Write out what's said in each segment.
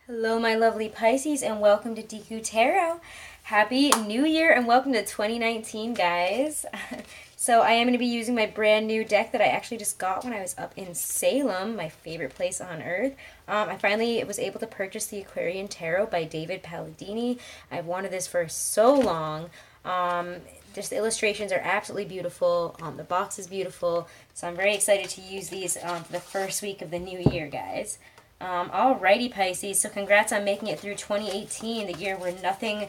Hello, my lovely Pisces, and welcome to dekutarot. Happy New Year and welcome to 2019, guys. So I am going to be using my brand new deck that I actually just got when I was up in Salem, my favorite place on earth. I finally was able to purchase the Aquarian Tarot by David Palladini. I've wanted this for so long. Just the illustrations are absolutely beautiful. The box is beautiful. So I'm very excited to use these for the first week of the new year, guys. Alrighty, Pisces, so congrats on making it through 2018, the year where nothing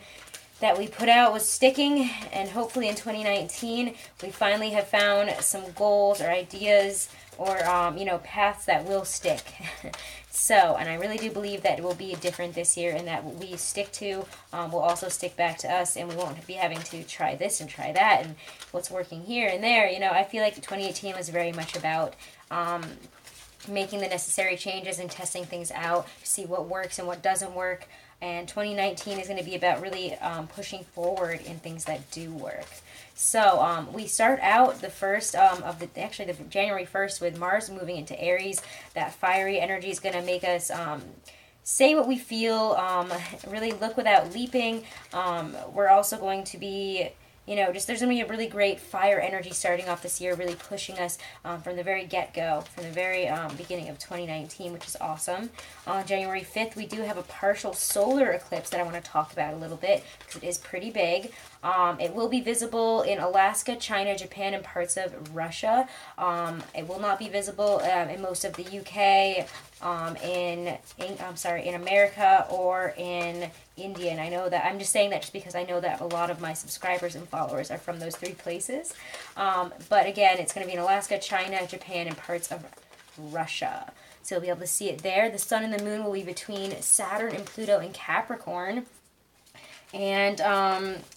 that we put out was sticking, and hopefully in 2019 we finally have found some goals or ideas or, paths that will stick. And I really do believe that it will be different this year, and that what we stick to will also stick back to us, and we won't be having to try this and try that, and what's working here and there. I feel like 2018 was very much about making the necessary changes and testing things out to see what works and what doesn't work. And 2019 is going to be about really pushing forward in things that do work. So we start out the first the January 1st with Mars moving into Aries. That fiery energy is going to make us say what we feel, really look without leaping. We're also going to be there's going to be a really great fire energy starting off this year, really pushing us from the very get-go, from the very beginning of 2019, which is awesome. On January 5th, we do have a partial solar eclipse that I want to talk about a little bit, because it is pretty big. It will be visible in Alaska, China, Japan, and parts of Russia. It will not be visible in most of the UK, in America, or in India. And I know that, I'm just saying that just because I know that a lot of my subscribers and followers are from those three places. But again, it's going to be in Alaska, China, Japan, and parts of Russia. So you'll be able to see it there. The sun and the moon will be between Saturn and Pluto in Capricorn. And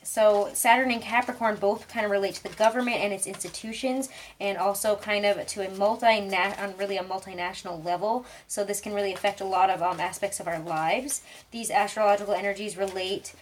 so Saturn and Capricorn both kind of relate to the government and its institutions, and also kind of to on really a multinational level. So this can really affect a lot of aspects of our lives. These astrological energies relate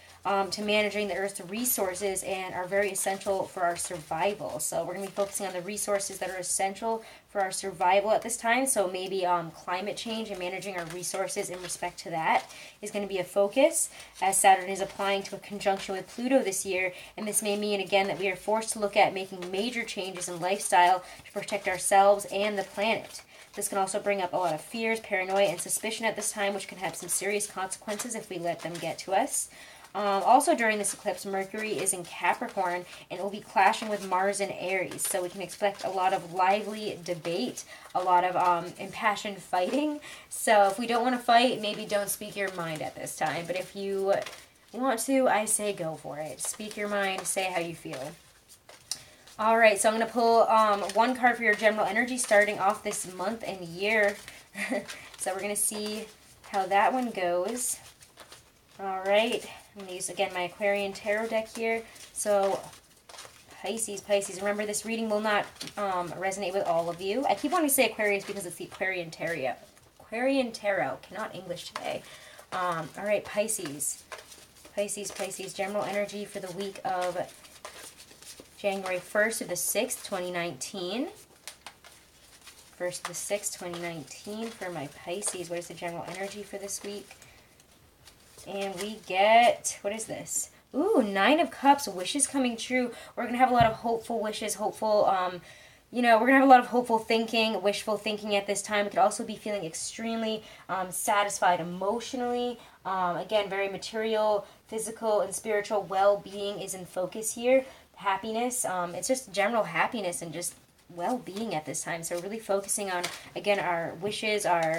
to managing the Earth's resources and are very essential for our survival. So we're going to be focusing on the resources that are essential for our survival at this time. So maybe climate change and managing our resources in respect to that is going to be a focus, as Saturn is applying to a conjunction with Pluto this year. And this may mean, again, that we are forced to look at making major changes in lifestyle to protect ourselves and the planet. This can also bring up a lot of fears, paranoia, and suspicion at this time, which can have some serious consequences if we let them get to us. Also during this eclipse, Mercury is in Capricorn, and it will be clashing with Mars in Aries. So we can expect a lot of lively debate, a lot of impassioned fighting. So if we don't want to fight, maybe don't speak your mind at this time. But if you want to, I say go for it. Speak your mind, say how you feel. Alright, so I'm going to pull one card for your general energy starting off this month and year. So we're going to see how that one goes. Alright, I'm going to use, again, my Aquarian Tarot deck here. So, Pisces, remember this reading will not resonate with all of you. I keep wanting to say Aquarius because it's the Aquarian Tarot. Aquarian Tarot. Cannot English today. Alright, Pisces, general energy for the week of January 1st to the 6th, 2019. 1st to the 6th, 2019 for my Pisces. What is the general energy for this week? And we get, what is this? Ooh, 9 of Cups, wishes coming true. We're going to have a lot of hopeful wishes, hopeful, we're going to have a lot of hopeful thinking, wishful thinking at this time. We could also be feeling extremely satisfied emotionally. Again, very material, physical, and spiritual well-being is in focus here. Happiness, it's just general happiness and just well-being at this time. So really focusing on, again, our wishes, our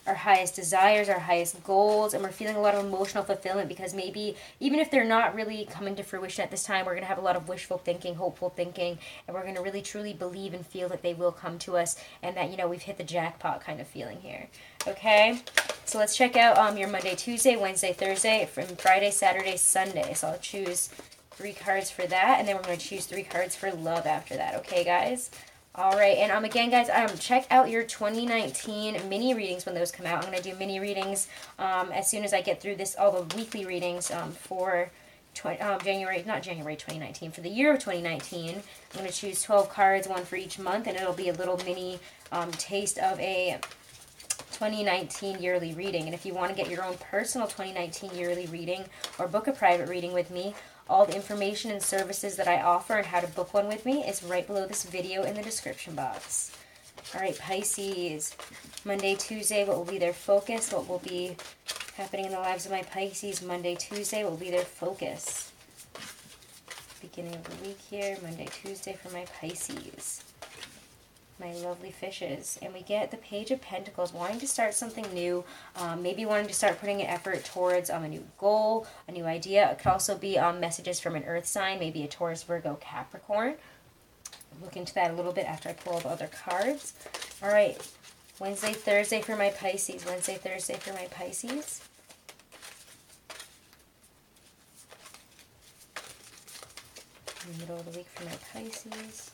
highest desires, our highest goals, and we're feeling a lot of emotional fulfillment, because maybe even if they're not really coming to fruition at this time, we're going to have a lot of wishful thinking, hopeful thinking, and we're going to really truly believe and feel that they will come to us, and that, we've hit the jackpot kind of feeling here. Okay, so let's check out your Monday, Tuesday, Wednesday, Thursday, from Friday, Saturday, Sunday. So I'll choose 3 cards for that, and then we're going to choose 3 cards for love after that. Okay, guys? Alright, and again, guys, check out your 2019 mini readings when those come out. I'm going to do mini readings as soon as I get through all the weekly readings for January 2019, for the year of 2019. I'm going to choose 12 cards, one for each month, and it'll be a little mini taste of a 2019 yearly reading. And if you want to get your own personal 2019 yearly reading or book a private reading with me, all the information and services that I offer and how to book one with me is right below this video in the description box. All right, Pisces. Monday, Tuesday, what will be their focus? What will be happening in the lives of my Pisces? Monday, Tuesday, what will be their focus? Beginning of the week here, Monday, Tuesday for my Pisces. My lovely fishes. And we get the Page of Pentacles, wanting to start something new, maybe wanting to start putting an effort towards a new goal, a new idea. It could also be messages from an earth sign, maybe a Taurus, Virgo, Capricorn. I'll look into that a little bit after I pull all the other cards. All right, Wednesday, Thursday for my Pisces. Wednesday, Thursday for my Pisces. In the middle of the week for my Pisces.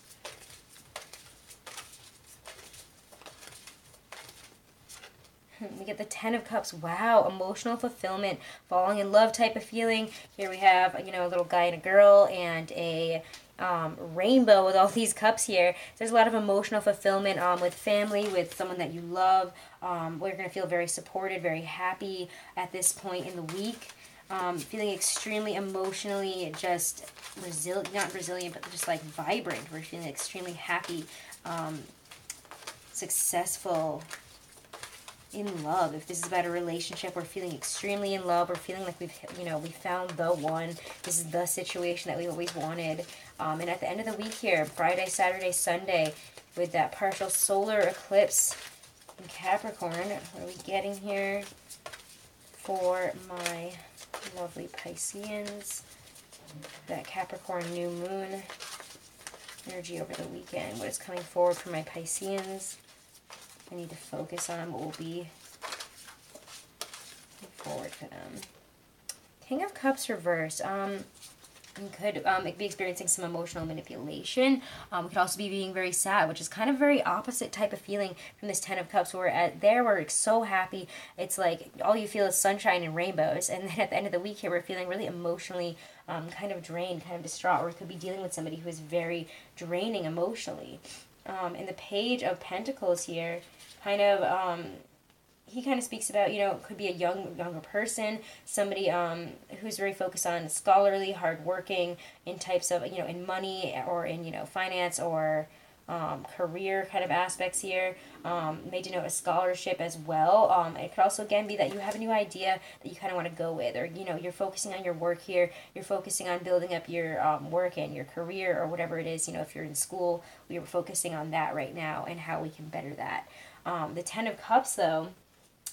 We get the Ten of Cups. Wow, emotional fulfillment, falling in love type of feeling. Here we have, you know, a little guy and a girl and a rainbow with all these cups here. There's a lot of emotional fulfillment with family, with someone that you love. We're going to feel very supported, very happy at this point in the week. Feeling extremely emotionally just resilient, not resilient, but just like vibrant. We're feeling extremely happy, successful, in love. If this is about a relationship, we're feeling extremely in love. We're feeling like we've, you know, we found the one. This is the situation that we always wanted. And at the end of the week here, Friday, Saturday, Sunday, with that partial solar eclipse in Capricorn, what are we getting here for my lovely Pisceans? That Capricorn new moon energy over the weekend. What is coming forward for my Pisceans? I need to focus on what will be forward for them. King of Cups reverse. You could be experiencing some emotional manipulation. We could also be being very sad, which is kind of very opposite type of feeling from this Ten of Cups. We're so happy. It's like all you feel is sunshine and rainbows. And then at the end of the week here, we're feeling really emotionally kind of drained, kind of distraught, or we could be dealing with somebody who is very draining emotionally. And the Page of Pentacles here, kind of, he kind of speaks about, you know, it could be a younger person, somebody who's very focused on scholarly, hardworking, in types of, you know, in money or in, you know, finance or career kind of aspects here. May denote a scholarship as well. It could also, again, be that you have a new idea that you kind of want to go with, or, you know, you're focusing on your work here, you're focusing on building up your work and your career or whatever it is. You know, if you're in school, we are focusing on that right now and how we can better that. The Ten of Cups, though,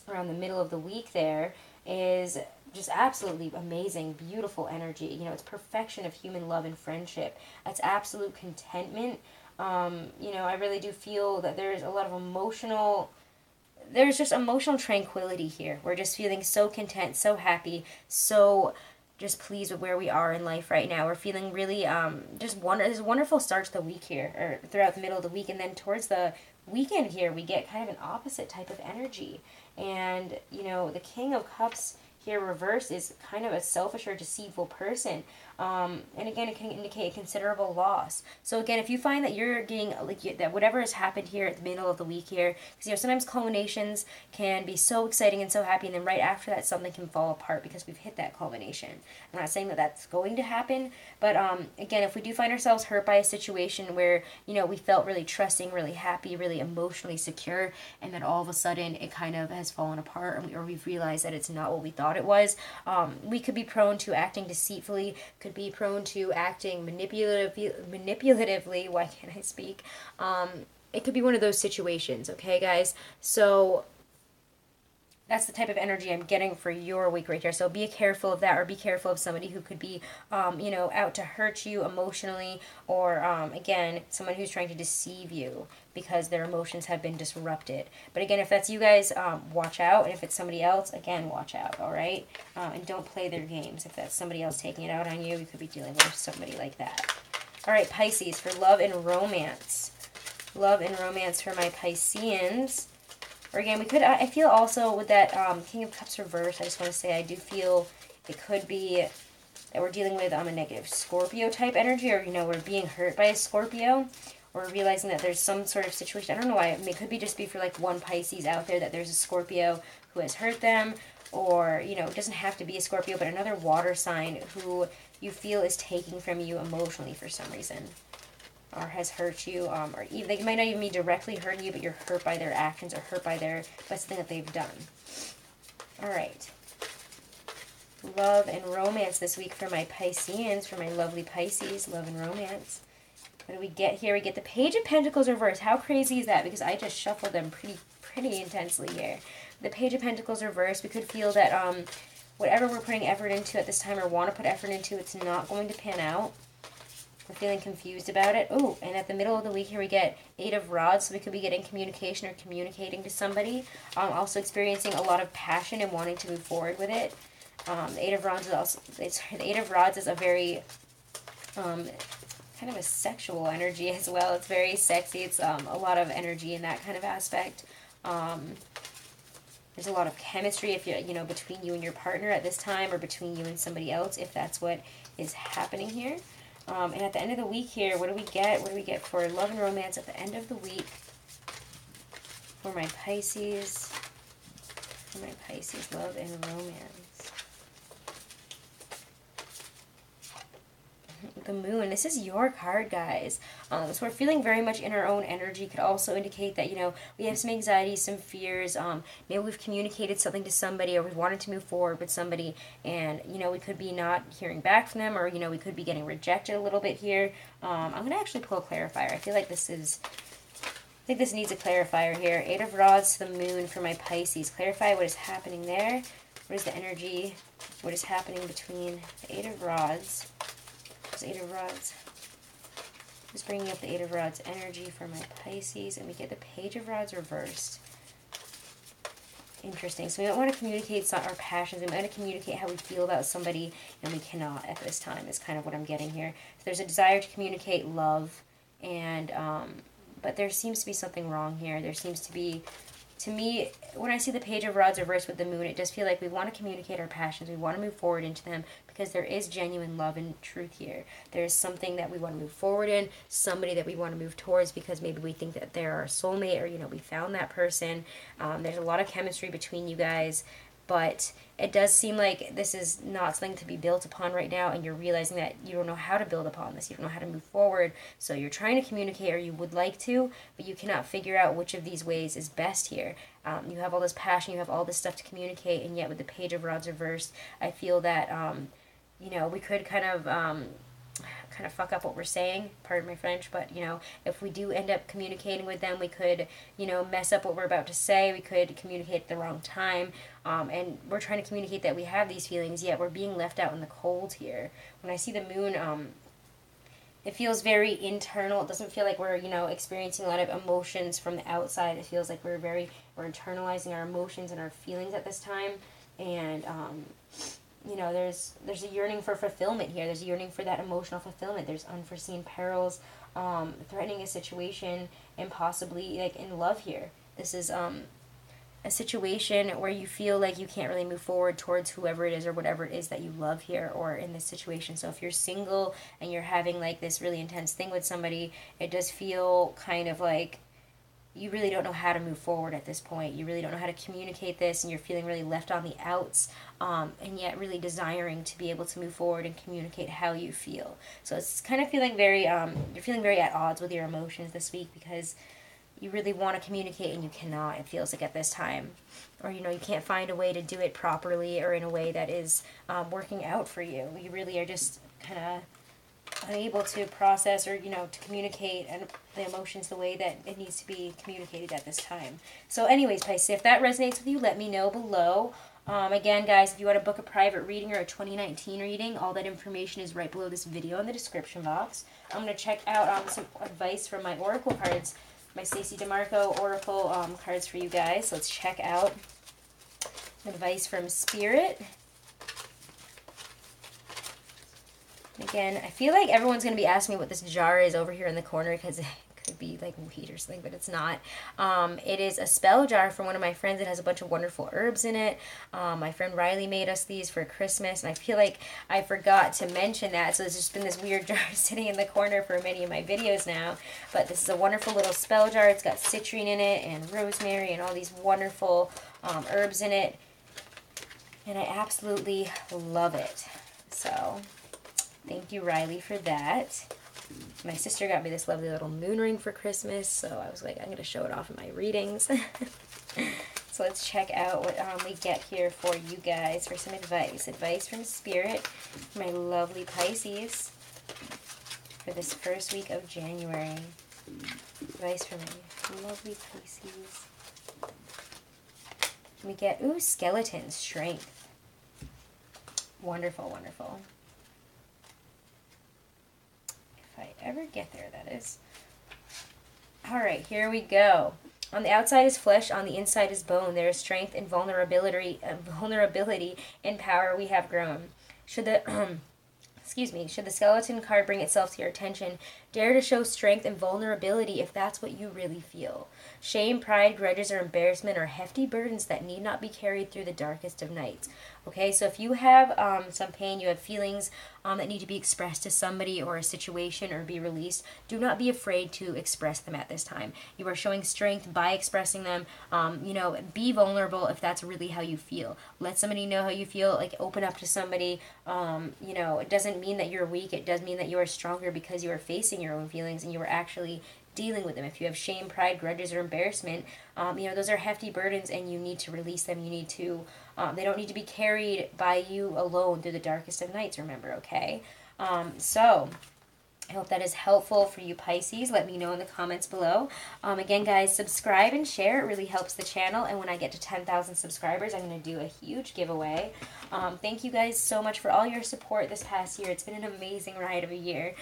around the middle of the week there, is just absolutely amazing, beautiful energy. You know, it's perfection of human love and friendship. It's absolute contentment. You know, I really do feel that there's a lot of there's just emotional tranquility here. We're just feeling so content, so happy, so just pleased with where we are in life right now. We're feeling really, there's a wonderful start to the week here, or throughout the middle of the week, and then towards the weekend here, we get kind of an opposite type of energy. And, you know, the King of Cups here reverse is kind of a selfish or deceitful person. And again, it can indicate considerable loss. So again, if you find that you're getting, like, that whatever has happened here at the middle of the week here, because, you know, sometimes culminations can be so exciting and so happy, and then right after that, something can fall apart because we've hit that culmination. I'm not saying that that's going to happen, but again, if we do find ourselves hurt by a situation where, you know, we felt really trusting, really happy, really emotionally secure, and then all of a sudden it kind of has fallen apart, or we've realized that it's not what we thought it was, we could be prone to acting deceitfully, could be prone to acting manipulatively. Why can't I speak? It could be one of those situations, okay, guys? So that's the type of energy I'm getting for your week right here. So be careful of that, or be careful of somebody who could be, you know, out to hurt you emotionally, or, again, someone who's trying to deceive you because their emotions have been disrupted. But again, if that's you guys, watch out. And if it's somebody else, again, watch out, all right? And don't play their games. If that's somebody else taking it out on you, you could be dealing with somebody like that. All right, Pisces, for love and romance. Love and romance for my Pisceans. Or again, I feel also with that King of Cups reverse, I just want to say I do feel it could be that we're dealing with a negative Scorpio type energy, or, you know, we're being hurt by a Scorpio, or realizing that there's some sort of situation. I don't know why. It could be just be for like one Pisces out there, that there's a Scorpio who has hurt them, or, you know, it doesn't have to be a Scorpio, but another water sign who you feel is taking from you emotionally for some reason, or has hurt you, or even, they might not even be directly hurting you, but you're hurt by their actions or hurt by something that they've done. All right. Love and romance this week for my Pisceans, for my lovely Pisces. Love and romance. What do we get here? We get the Page of Pentacles reversed. How crazy is that? Because I just shuffled them pretty intensely here. The Page of Pentacles reversed. We could feel that whatever we're putting effort into at this time, or want to put effort into, it's not going to pan out. We're feeling confused about it. Oh, and at the middle of the week here we get Eight of Rods, so we could be getting communication or communicating to somebody. Also experiencing a lot of passion and wanting to move forward with it. The Eight of Rods is also, the Eight of Rods is a very kind of a sexual energy as well. It's very sexy. It's a lot of energy in that kind of aspect. There's a lot of chemistry, if you know, between you and your partner at this time, or between you and somebody else, if that's what is happening here. And at the end of the week here, what do we get? What do we get for love and romance at the end of the week for my Pisces? For my Pisces, love and romance. The Moon. This is your card, guys. So we're feeling very much in our own energy. Could also indicate that, you know, we have some anxiety, some fears. Maybe we've communicated something to somebody, or we wanted to move forward with somebody, and, you know, we could be not hearing back from them, or, you know, we could be getting rejected a little bit here. I'm going to actually pull a clarifier. I feel like this is... I think this needs a clarifier here. Eight of Rods to the Moon for my Pisces. Clarify what is happening there. What is the energy? What is happening between the Eight of Rods... Eight of Rods. Just bringing up the Eight of Rods energy for my Pisces, and we get the Page of Rods reversed. Interesting. So we don't want to communicate our passions. We want to communicate how we feel about somebody, and we cannot at this time, is kind of what I'm getting here. So there's a desire to communicate love, and but there seems to be something wrong here. There seems to be, to me, when I see the Page of Rods reversed with the Moon, it does feel like we want to communicate our passions. We want to move forward into them, because there is genuine love and truth here. There is something that we want to move forward in, somebody that we want to move towards, because maybe we think that they're our soulmate, or, you know, we found that person. There's a lot of chemistry between you guys, but it does seem like this is not something to be built upon right now, and you're realizing that you don't know how to build upon this. You don't know how to move forward, so you're trying to communicate, or you would like to, but you cannot figure out which of these ways is best here. You have all this passion, you have all this stuff to communicate, and yet with the Page of Rods reversed, I feel that, you know, we could kind of fuck up what we're saying, pardon my French, but, you know, if we do end up communicating with them, we could, you know, mess up what we're about to say. We could communicate at the wrong time, and we're trying to communicate that we have these feelings, yet we're being left out in the cold here. When I see the Moon, it feels very internal. It doesn't feel like we're, you know, experiencing a lot of emotions from the outside. It feels like we're internalizing our emotions and our feelings at this time, and, you know, there's a yearning for fulfillment here. There's a yearning for that emotional fulfillment. There's unforeseen perils, threatening a situation, and possibly, like, in love here. This is a situation where you feel like you can't really move forward towards whoever it is or whatever it is that you love here, or in this situation. So if you're single and you're having, like, this really intense thing with somebody, it does feel kind of like you really don't know how to move forward at this point. You really don't know how to communicate this, and you're feeling really left on the outs, and yet really desiring to be able to move forward and communicate how you feel. So it's kind of feeling very, you're feeling very at odds with your emotions this week, because you really want to communicate and you cannot, it feels like, at this time. Or, you know, you can't find a way to do it properly, or in a way that is working out for you. You really are just kind of unable to process, or, you know, to communicate and the emotions the way that it needs to be communicated at this time. So anyways, Pisces, if that resonates with you, let me know below. Again, guys, if you want to book a private reading or a 2019 reading, all that information is right below this video in the description box. I'm going to check out some advice from my oracle cards, my Stacey DeMarco oracle cards for you guys. So let's check out advice from Spirit. Again, I feel like everyone's going to be asking me what this jar is over here in the corner, because It'd be like weed or something, but it's not. It is a spell jar from one of my friends. It has a bunch of wonderful herbs in it. My friend Riley made us these for Christmas, and I feel like I forgot to mention that, so it's just been this weird jar sitting in the corner for many of my videos now. But this is a wonderful little spell jar. It's got citrine in it and rosemary and all these wonderful herbs in it, and I absolutely love it. So thank you, Riley, for that. My sister got me this lovely little moon ring for Christmas, so I was like, I'm going to show it off in my readings. So let's check out what we get here for you guys for some advice. Advice from Spirit, my lovely Pisces, for this first week of January. Advice from my lovely Pisces. We get, ooh, skeleton, strength. Wonderful, wonderful. If I ever get there, that is. All right, here we go. On the outside is flesh, on the inside is bone. There is strength and vulnerability and power we have grown. Should the should the skeleton card bring itself to your attention, dare to show strength and vulnerability if that's what you really feel. Shame, pride, grudges, or embarrassment are hefty burdens that need not be carried through the darkest of nights. Okay, so if you have some pain, you have feelings that need to be expressed to somebody or a situation or be released, do not be afraid to express them at this time. You are showing strength by expressing them. You know, be vulnerable if that's really how you feel. Let somebody know how you feel. Like, open up to somebody. You know, it doesn't mean that you're weak. It does mean that you are stronger because you are facing your own feelings and you are actually dealing with them. If you have shame, pride, grudges, or embarrassment, you know, those are hefty burdens and you need to release them. You need to, they don't need to be carried by you alone through the darkest of nights, remember, okay? So, I hope that is helpful for you, Pisces. Let me know in the comments below. Again, guys, subscribe and share. It really helps the channel. And when I get to 10,000 subscribers, I'm going to do a huge giveaway. Thank you guys so much for all your support this past year. It's been an amazing ride of a year.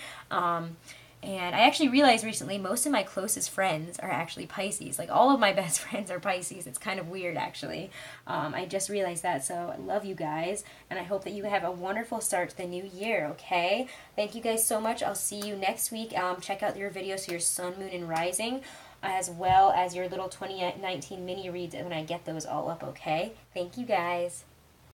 And I actually realized recently most of my closest friends are actually Pisces. Like, all of my best friends are Pisces. It's kind of weird, actually. I just realized that, so I love you guys. And I hope that you have a wonderful start to the new year, okay? Thank you guys so much. I'll see you next week. Check out your videos for your sun, moon, and rising, as well as your little 2019 mini reads when I get those all up, okay? Thank you, guys.